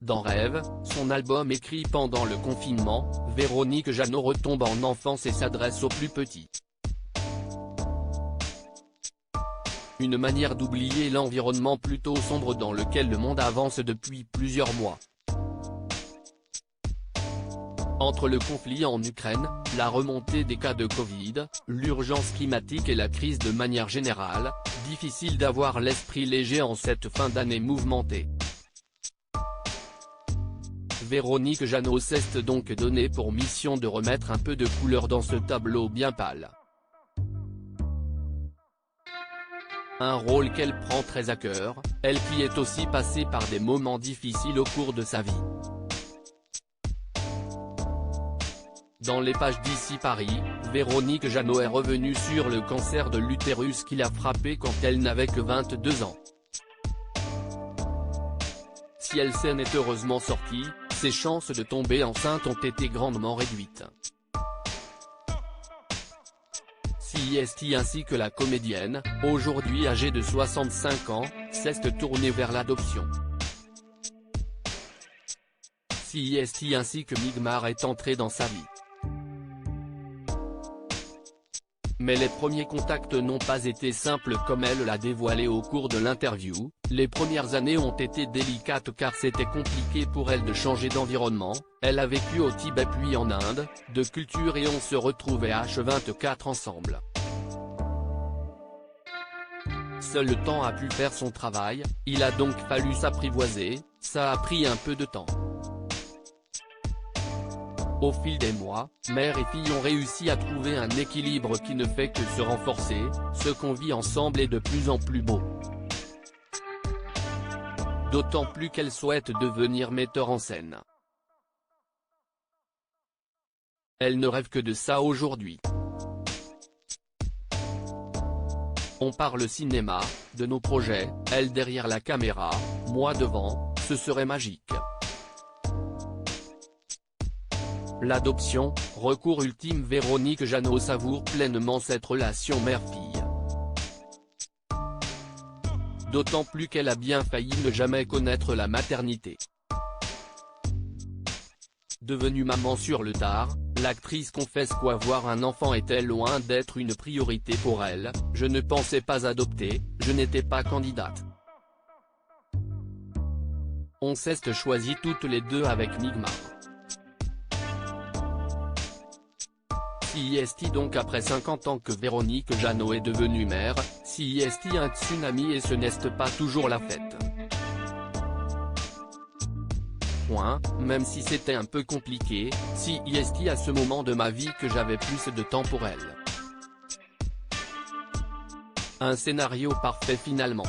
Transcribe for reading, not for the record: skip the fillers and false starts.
Dans Rêve, son album écrit pendant le confinement, Véronique Jeannot retombe en enfance et s'adresse aux plus petits. Une manière d'oublier l'environnement plutôt sombre dans lequel le monde avance depuis plusieurs mois. Entre le conflit en Ukraine, la remontée des cas de Covid, l'urgence climatique et la crise de manière générale, difficile d'avoir l'esprit léger en cette fin d'année mouvementée. Véronique Jeannot s'est donc donné pour mission de remettre un peu de couleur dans ce tableau bien pâle. Un rôle qu'elle prend très à cœur, elle qui est aussi passée par des moments difficiles au cours de sa vie. Dans les pages d'Ici Paris, Véronique Jeannot est revenue sur le cancer de l'utérus qui l'a frappée quand elle n'avait que 22 ans. Si elle s'en est heureusement sortie, ses chances de tomber enceinte ont été grandement réduites. CIST ainsi que la comédienne, aujourd'hui âgée de 65 ans, s'est tournée vers l'adoption. CIST ainsi que Migmar est entré dans sa vie. Mais les premiers contacts n'ont pas été simples comme elle l'a dévoilé au cours de l'interview. Les premières années ont été délicates car c'était compliqué pour elle de changer d'environnement, elle a vécu au Tibet puis en Inde, de culture et on se retrouvait H24 ensemble. Seul le temps a pu faire son travail, il a donc fallu s'apprivoiser, ça a pris un peu de temps. Au fil des mois, mère et fille ont réussi à trouver un équilibre qui ne fait que se renforcer, ce qu'on vit ensemble est de plus en plus beau. D'autant plus qu'elle souhaite devenir metteur en scène. Elle ne rêve que de ça aujourd'hui. On parle cinéma, de nos projets, elle derrière la caméra, moi devant, ce serait magique. L'adoption, recours ultime. Véronique Jeannot savoure pleinement cette relation mère-fille. D'autant plus qu'elle a bien failli ne jamais connaître la maternité. Devenue maman sur le tard, l'actrice confesse qu'avoir un enfant était loin d'être une priorité pour elle. Je ne pensais pas adopter, je n'étais pas candidate. On s'est choisi toutes les deux avec Migmar. CIST donc après 50 ans que Véronique Jeannot est devenue mère, CIST un tsunami et ce n'est pas toujours la fête. Même si c'était un peu compliqué, CIST à ce moment de ma vie que j'avais plus de temps pour elle. Un scénario parfait finalement.